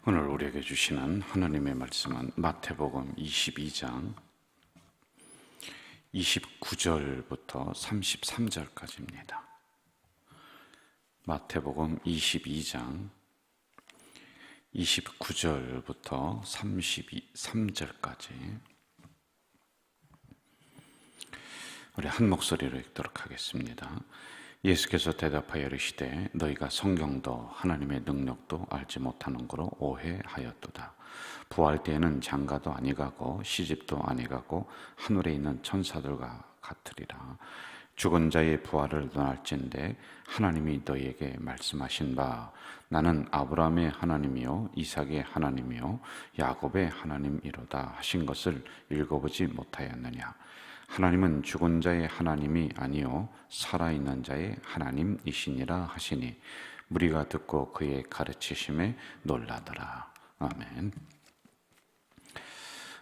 오늘 우리에게 주시는 하나님의 말씀은 마태복음 22장 29절부터 33절까지입니다. 마태복음 22장 29절부터 33절까지 우리 한 목소리로 읽도록 하겠습니다. 예수께서 대답하여 이르시되 너희가 성경도 하나님의 능력도 알지 못하는 거로 오해하였도다. 부활 때에는 장가도 아니가고 시집도 아니가고 하늘에 있는 천사들과 같으리라. 죽은 자의 부활을 논할진대 하나님이 너희에게 말씀하신 바 나는 아브라함의 하나님이요 이삭의 하나님이요 야곱의 하나님이로다 하신 것을 읽어보지 못하였느냐. 하나님은 죽은 자의 하나님이 아니요 살아있는 자의 하나님이시니라 하시니 무리가 듣고 그의 가르치심에 놀라더라. 아멘.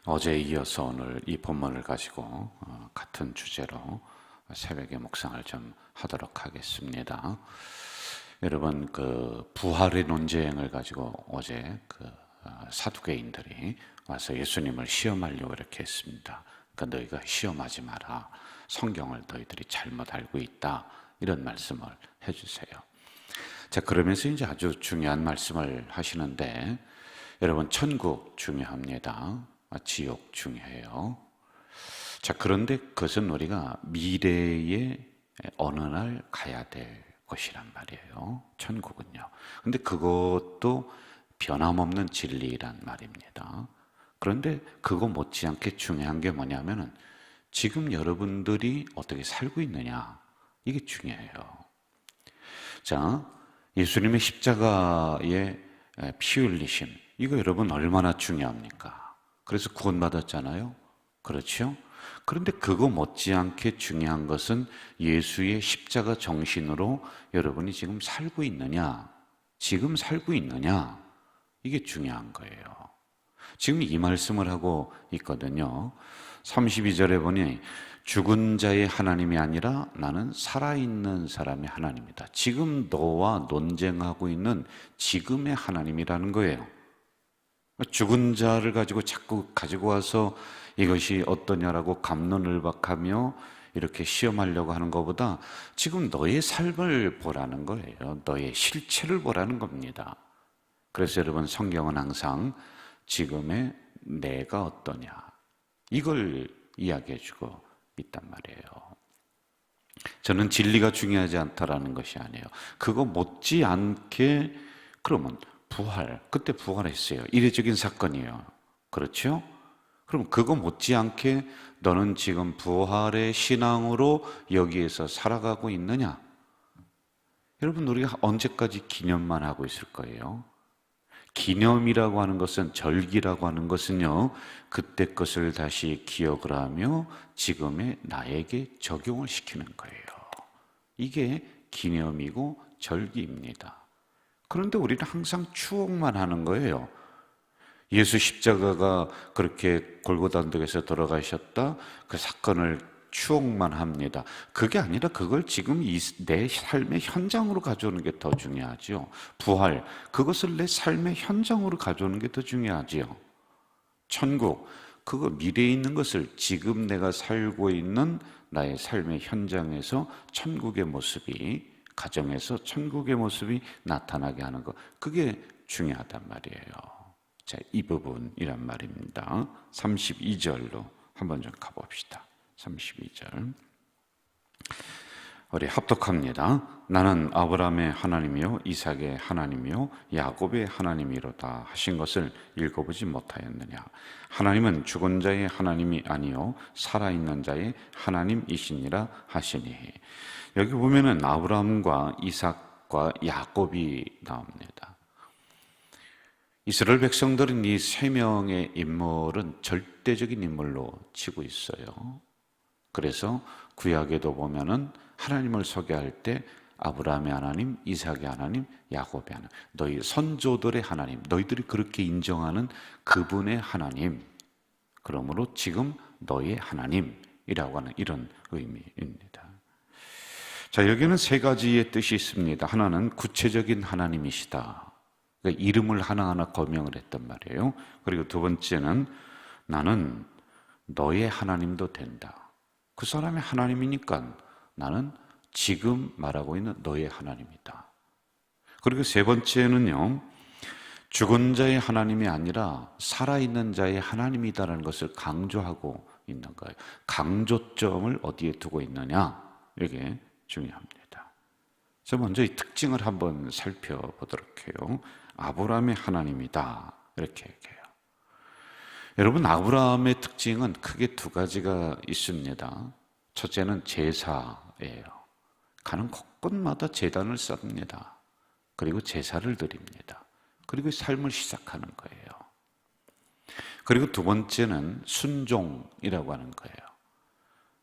어제에 이어서 오늘 이 본문을 가지고 같은 주제로 새벽에 묵상을 좀 하도록 하겠습니다. 여러분, 그 부활의 논쟁을 가지고 어제 사두개인들이 와서 예수님을 시험하려고 이렇게 했습니다. 그러니까 너희가 시험하지 마라. 성경을 너희들이 잘못 알고 있다. 이런 말씀을 해주세요. 자, 그러면서 이제 아주 중요한 말씀을 하시는데, 여러분, 천국 중요합니다. 지옥 중요해요. 자, 그런데 그것은 우리가 미래에 어느 날 가야 될 곳이란 말이에요. 천국은요. 근데 그것도 변함없는 진리란 말입니다. 그런데 그거 못지않게 중요한 게 뭐냐면은 지금 여러분들이 어떻게 살고 있느냐, 이게 중요해요. 자, 예수님의 십자가의 피 흘리심, 이거 여러분 얼마나 중요합니까? 그래서 구원받았잖아요. 그렇죠? 그런데 그거 못지않게 중요한 것은 예수의 십자가 정신으로 여러분이 지금 살고 있느냐, 지금 살고 있느냐, 이게 중요한 거예요. 지금 이 말씀을 하고 있거든요. 32절에 보니 죽은 자의 하나님이 아니라 나는 살아있는 사람의 하나님이다. 지금 너와 논쟁하고 있는 지금의 하나님이라는 거예요. 죽은 자를 가지고 자꾸 가지고 와서 이것이 어떠냐라고 갑론을박하며 이렇게 시험하려고 하는 것보다 지금 너의 삶을 보라는 거예요. 너의 실체를 보라는 겁니다. 그래서 여러분, 성경은 항상 지금의 내가 어떠냐, 이걸 이야기해주고 있단 말이에요. 저는 진리가 중요하지 않다라는 것이 아니에요. 그거 못지않게, 그러면 부활, 그때 부활했어요. 이례적인 사건이에요. 그렇죠? 그럼 그거 못지않게 너는 지금 부활의 신앙으로 여기에서 살아가고 있느냐? 여러분, 우리가 언제까지 기념만 하고 있을 거예요? 기념이라고 하는 것은, 절기라고 하는 것은요, 그때 것을 다시 기억을 하며 지금의 나에게 적용을 시키는 거예요. 이게 기념이고 절기입니다. 그런데 우리는 항상 추억만 하는 거예요. 예수 십자가가 그렇게 골고다 언덕에서 돌아가셨다, 그 사건을 추억만 합니다. 그게 아니라 그걸 지금 내 삶의 현장으로 가져오는 게 더 중요하죠. 부활, 그것을 내 삶의 현장으로 가져오는 게 더 중요하지요. 천국, 그거 미래에 있는 것을 지금 내가 살고 있는 나의 삶의 현장에서 천국의 모습이, 가정에서 천국의 모습이 나타나게 하는 것, 그게 중요하단 말이에요. 자, 이 부분이란 말입니다. 32절로 한번 좀 가봅시다. 32절. 우리 합독합니다. 나는 아브라함의 하나님이요 이삭의 하나님이요 야곱의 하나님이로다 하신 것을 읽어보지 못하였느냐. 하나님은 죽은 자의 하나님이 아니요 살아있는 자의 하나님이시니라 하시니. 여기 보면은 아브라함과 이삭과 야곱이 나옵니다. 이스라엘 백성들은 이 세 명의 인물은 절대적인 인물로 치고 있어요. 그래서 구약에도 보면은 하나님을 소개할 때 아브라함의 하나님, 이삭의 하나님, 야곱의 하나님, 너희 선조들의 하나님, 너희들이 그렇게 인정하는 그분의 하나님, 그러므로 지금 너의 하나님이라고 하는 이런 의미입니다. 자, 여기는 세 가지의 뜻이 있습니다. 하나는 구체적인 하나님이시다. 그러니까 이름을 하나하나 거명을 했단 말이에요. 그리고 두 번째는 나는 너의 하나님도 된다. 그 사람이 하나님이니까 나는 지금 말하고 있는 너의 하나님이다. 그리고 세 번째는요, 죽은 자의 하나님이 아니라 살아있는 자의 하나님이다라는 것을 강조하고 있는 거예요. 강조점을 어디에 두고 있느냐, 이게 중요합니다. 자, 먼저 이 특징을 한번 살펴보도록 해요. 아브라함의 하나님이다, 이렇게 얘기해요. 여러분, 아브라함의 특징은 크게 두 가지가 있습니다. 첫째는 제사예요. 가는 곳곳마다 제단을 쌓습니다. 그리고 제사를 드립니다. 그리고 삶을 시작하는 거예요. 그리고 두 번째는 순종이라고 하는 거예요.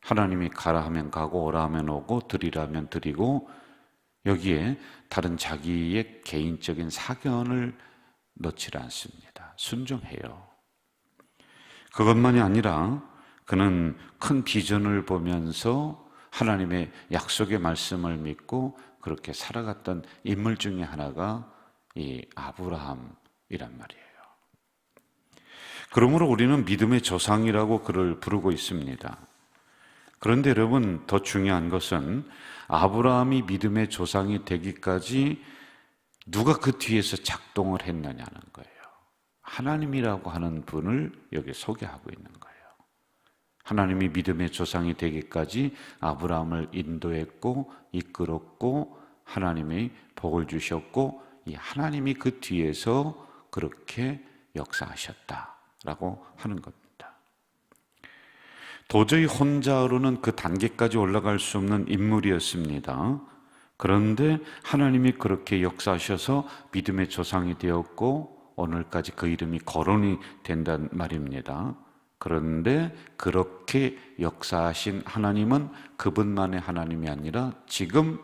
하나님이 가라 하면 가고 오라 하면 오고 드리라 하면 드리고, 여기에 다른 자기의 개인적인 사견을 넣지 않습니다. 순종해요. 그것만이 아니라 그는 큰 비전을 보면서 하나님의 약속의 말씀을 믿고 그렇게 살아갔던 인물 중에 하나가 이 아브라함이란 말이에요. 그러므로 우리는 믿음의 조상이라고 그를 부르고 있습니다. 그런데 여러분, 더 중요한 것은 아브라함이 믿음의 조상이 되기까지 누가 그 뒤에서 작동을 했느냐는 거예요. 하나님이라고 하는 분을 여기 소개하고 있는 거예요. 하나님이 믿음의 조상이 되기까지 아브라함을 인도했고 이끌었고 하나님이 복을 주셨고, 이 하나님이 그 뒤에서 그렇게 역사하셨다라고 하는 겁니다. 도저히 혼자로는 그 단계까지 올라갈 수 없는 인물이었습니다. 그런데 하나님이 그렇게 역사하셔서 믿음의 조상이 되었고 오늘까지 그 이름이 거론이 된단 말입니다. 그런데 그렇게 역사하신 하나님은 그분만의 하나님이 아니라 지금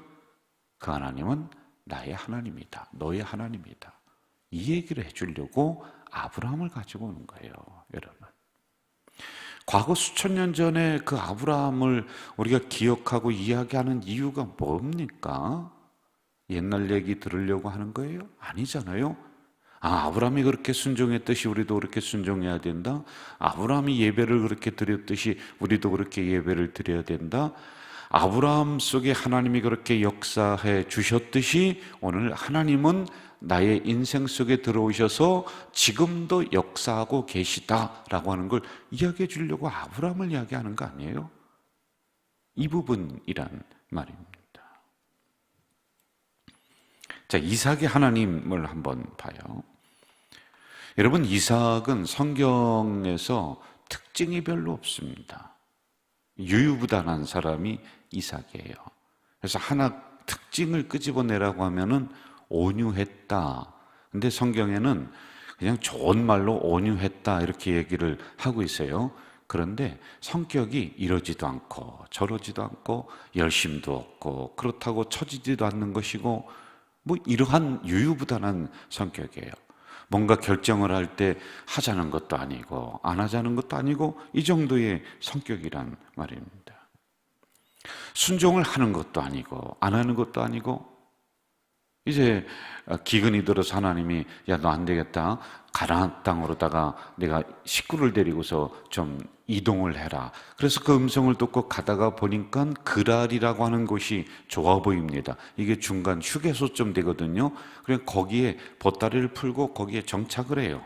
그 하나님은 나의 하나님이다, 너의 하나님이다, 이 얘기를 해주려고 아브라함을 가지고 오는 거예요. 여러분, 과거 수천 년 전에 그 아브라함을 우리가 기억하고 이야기하는 이유가 뭡니까? 옛날 얘기 들으려고 하는 거예요? 아니잖아요. 아브라함이 그렇게 순종했듯이 우리도 그렇게 순종해야 된다. 아브라함이 예배를 그렇게 드렸듯이 우리도 그렇게 예배를 드려야 된다. 아브라함 속에 하나님이 그렇게 역사해 주셨듯이 오늘 하나님은 나의 인생 속에 들어오셔서 지금도 역사하고 계시다라고 하는 걸 이야기해 주려고 아브라함을 이야기하는 거 아니에요? 이 부분이란 말입니다. 자, 이삭의 하나님을 한번 봐요. 여러분, 이삭은 성경에서 특징이 별로 없습니다. 유유부단한 사람이 이삭이에요. 그래서 하나 특징을 끄집어내라고 하면은 온유했다. 근데 성경에는 그냥 좋은 말로 온유했다 이렇게 얘기를 하고 있어요. 그런데 성격이 이러지도 않고 저러지도 않고 열심도 없고 그렇다고 처지지도 않는 것이고 뭐 이러한 유유부단한 성격이에요. 뭔가 결정을 할 때 하자는 것도 아니고 안 하자는 것도 아니고 이 정도의 성격이란 말입니다. 순종을 하는 것도 아니고 안 하는 것도 아니고, 이제 기근이 들어서 하나님이 야, 너 안 되겠다, 가나안 땅으로다가 내가 식구를 데리고서 좀 이동을 해라. 그래서 그 음성을 듣고 가다가 보니까 그랄이라고 하는 곳이 좋아 보입니다. 이게 중간 휴게소쯤 되거든요. 그래서 거기에 보따리를 풀고 거기에 정착을 해요.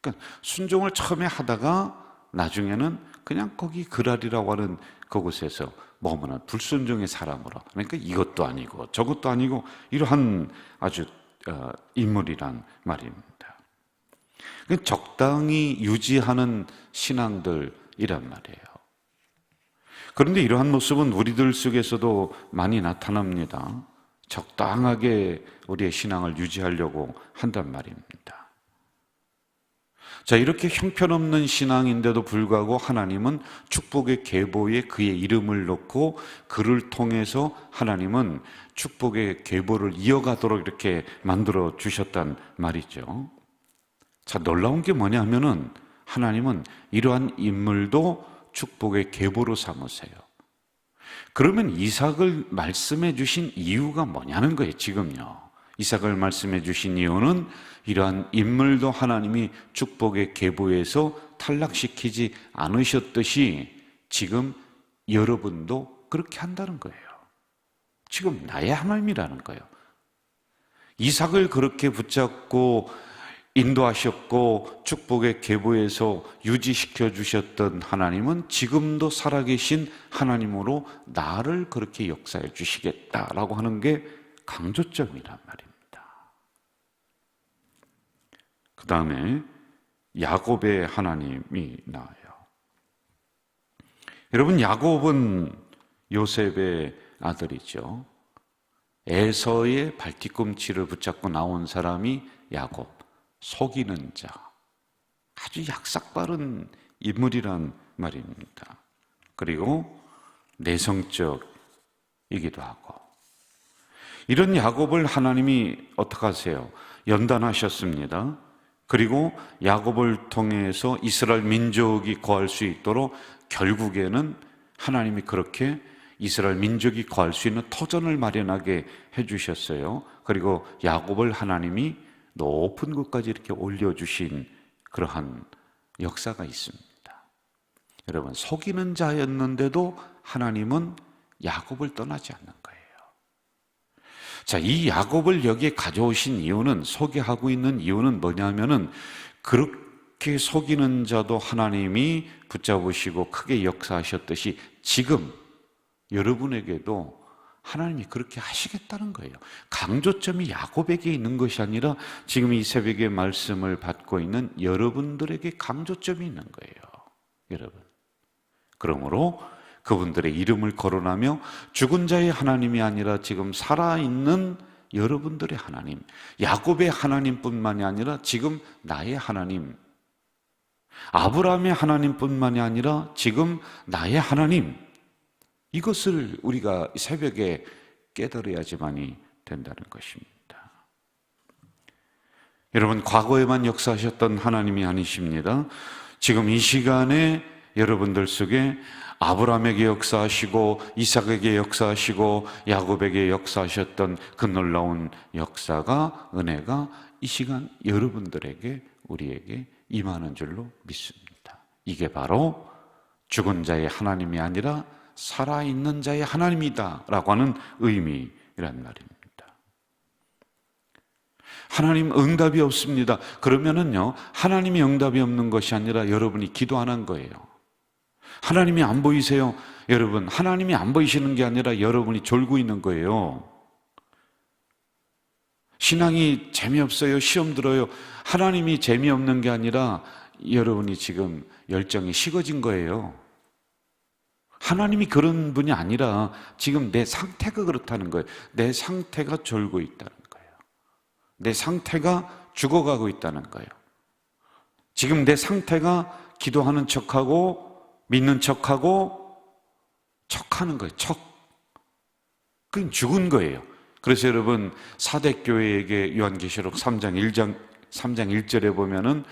그러니까 순종을 처음에 하다가 나중에는 그냥 거기 그랄이라고 하는 그곳에서 머무는 불순종의 사람으로, 그러니까 이것도 아니고 저것도 아니고 이러한 아주 인물이란 말입니다. 적당히 유지하는 신앙들이란 말이에요. 그런데 이러한 모습은 우리들 속에서도 많이 나타납니다. 적당하게 우리의 신앙을 유지하려고 한단 말입니다. 자, 이렇게 형편없는 신앙인데도 불구하고 하나님은 축복의 계보에 그의 이름을 넣고 그를 통해서 하나님은 축복의 계보를 이어가도록 이렇게 만들어 주셨단 말이죠. 자, 놀라운 게 뭐냐면은 하나님은 이러한 인물도 축복의 계보로 삼으세요. 그러면 이삭을 말씀해 주신 이유가 뭐냐는 거예요, 지금요. 이삭을 말씀해 주신 이유는 이러한 인물도 하나님이 축복의 계보에서 탈락시키지 않으셨듯이 지금 여러분도 그렇게 한다는 거예요. 지금 나의 하나님이라는 거예요. 이삭을 그렇게 붙잡고 인도하셨고 축복의 계보에서 유지시켜 주셨던 하나님은 지금도 살아계신 하나님으로 나를 그렇게 역사해 주시겠다라고 하는 게 강조점이란 말입니다. 그 다음에 야곱의 하나님이 나와요. 여러분, 야곱은 요셉의 아들이죠. 에서의 발뒤꿈치를 붙잡고 나온 사람이 야곱, 속이는 자, 아주 약삭빠른 인물이란 말입니다. 그리고 내성적이기도 하고, 이런 야곱을 하나님이 어떻게 하세요? 연단하셨습니다. 그리고 야곱을 통해서 이스라엘 민족이 거할 수 있도록 결국에는 하나님이 그렇게 이스라엘 민족이 거할 수 있는 터전을 마련하게 해주셨어요. 그리고 야곱을 하나님이 높은 곳까지 이렇게 올려주신 그러한 역사가 있습니다. 여러분, 속이는 자였는데도 하나님은 야곱을 떠나지 않는 거예요. 자, 이 야곱을 여기에 가져오신 이유는, 소개하고 있는 이유는 뭐냐면은, 그렇게 속이는 자도 하나님이 붙잡으시고 크게 역사하셨듯이 지금 여러분에게도 하나님이 그렇게 하시겠다는 거예요. 강조점이 야곱에게 있는 것이 아니라 지금 이 새벽의 말씀을 받고 있는 여러분들에게 강조점이 있는 거예요. 여러분, 그러므로 그분들의 이름을 거론하며 죽은 자의 하나님이 아니라 지금 살아있는 여러분들의 하나님, 야곱의 하나님뿐만이 아니라 지금 나의 하나님, 아브라함의 하나님뿐만이 아니라 지금 나의 하나님, 이것을 우리가 새벽에 깨달아야지만이 된다는 것입니다. 여러분, 과거에만 역사하셨던 하나님이 아니십니다. 지금 이 시간에 여러분들 속에 아브라함에게 역사하시고 이삭에게 역사하시고 야곱에게 역사하셨던 그 놀라운 역사가, 은혜가 이 시간 여러분들에게, 우리에게 임하는 줄로 믿습니다. 이게 바로 죽은 자의 하나님이 아니라 살아있는 자의 하나님이다 라고 하는 의미란 말입니다. 하나님 응답이 없습니다. 그러면은요, 하나님이 응답이 없는 것이 아니라 여러분이 기도 안 한 거예요. 하나님이 안 보이세요? 여러분, 하나님이 안 보이시는 게 아니라 여러분이 졸고 있는 거예요. 신앙이 재미없어요? 시험 들어요? 하나님이 재미없는 게 아니라 여러분이 지금 열정이 식어진 거예요. 하나님이 그런 분이 아니라 지금 내 상태가 그렇다는 거예요. 내 상태가 졸고 있다는 거예요. 내 상태가 죽어가고 있다는 거예요. 지금 내 상태가 기도하는 척하고 믿는 척하고 척하는 거예요. 그건 죽은 거예요. 그래서 여러분, 사대교회에게 요한계시록 3장 1절에 보면은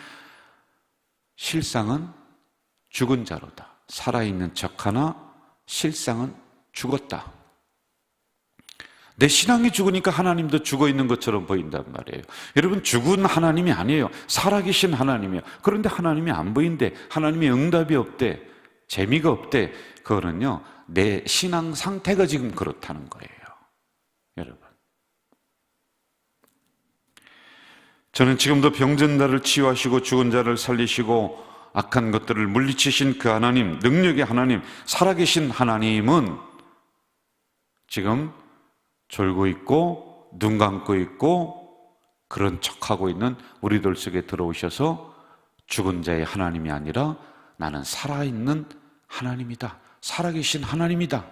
실상은 죽은 자로다. 살아있는 척하나 실상은 죽었다. 내 신앙이 죽으니까 하나님도 죽어있는 것처럼 보인단 말이에요. 여러분, 죽은 하나님이 아니에요. 살아계신 하나님이에요. 그런데 하나님이 안 보인대. 하나님의 응답이 없대. 재미가 없대. 그거는요, 내 신앙 상태가 지금 그렇다는 거예요. 여러분, 저는 지금도 병든 자를 치유하시고 죽은 자를 살리시고 악한 것들을 물리치신 그 하나님, 능력의 하나님, 살아계신 하나님은 지금 졸고 있고 눈 감고 있고 그런 척하고 있는 우리들 속에 들어오셔서 죽은 자의 하나님이 아니라 나는 살아있는 하나님이다, 살아계신 하나님이다,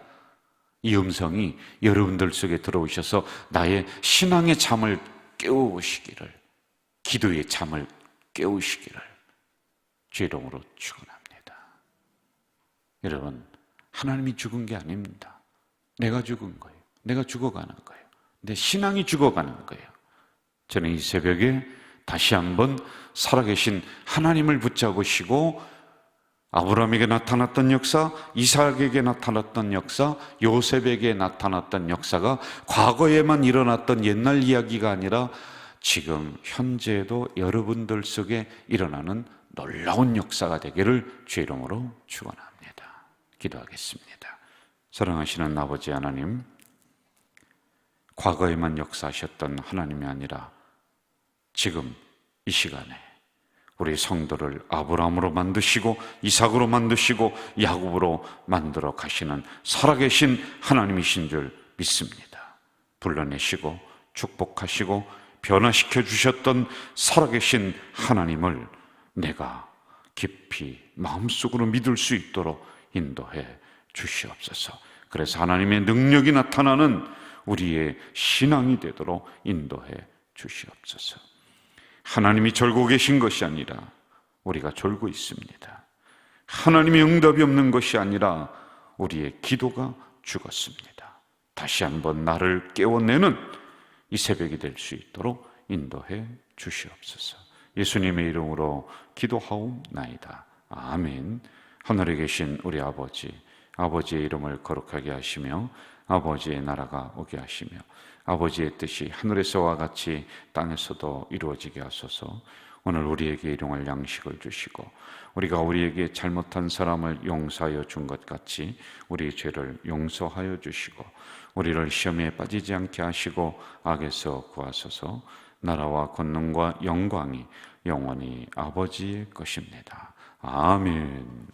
이 음성이 여러분들 속에 들어오셔서 나의 신앙의 잠을 깨우시기를, 기도의 잠을 깨우시기를 주의 이름으로 축원합니다. 여러분, 하나님이 죽은 게 아닙니다. 내가 죽은 거예요. 내가 죽어가는 거예요. 내 신앙이 죽어가는 거예요. 저는 이 새벽에 다시 한번 살아계신 하나님을 붙잡으시고 아브라함에게 나타났던 역사, 이삭에게 나타났던 역사, 요셉에게 나타났던 역사가 과거에만 일어났던 옛날 이야기가 아니라 지금 현재에도 여러분들 속에 일어나는 놀라운 역사가 되기를 주의 이름으로 축원합니다. 기도하겠습니다. 사랑하시는 아버지 하나님, 과거에만 역사하셨던 하나님이 아니라 지금 이 시간에 우리 성도를 아브라함으로 만드시고 이삭으로 만드시고 야곱으로 만들어 가시는 살아계신 하나님이신 줄 믿습니다. 불러내시고 축복하시고 변화시켜 주셨던 살아계신 하나님을 내가 깊이 마음속으로 믿을 수 있도록 인도해 주시옵소서. 그래서 하나님의 능력이 나타나는 우리의 신앙이 되도록 인도해 주시옵소서. 하나님이 졸고 계신 것이 아니라 우리가 졸고 있습니다. 하나님의 응답이 없는 것이 아니라 우리의 기도가 죽었습니다. 다시 한번 나를 깨워내는 이 새벽이 될 수 있도록 인도해 주시옵소서. 예수님의 이름으로 기도하옵나이다. 아멘. 하늘에 계신 우리 아버지, 아버지의 이름을 거룩하게 하시며 아버지의 나라가 오게 하시며 아버지의 뜻이 하늘에서와 같이 땅에서도 이루어지게 하소서. 오늘 우리에게 일용할 양식을 주시고 우리가 우리에게 잘못한 사람을 용서하여 준 것 같이 우리의 죄를 용서하여 주시고 우리를 시험에 빠지지 않게 하시고 악에서 구하소서. 나라와 권능과 영광이 영원히 아버지의 것입니다. 아멘.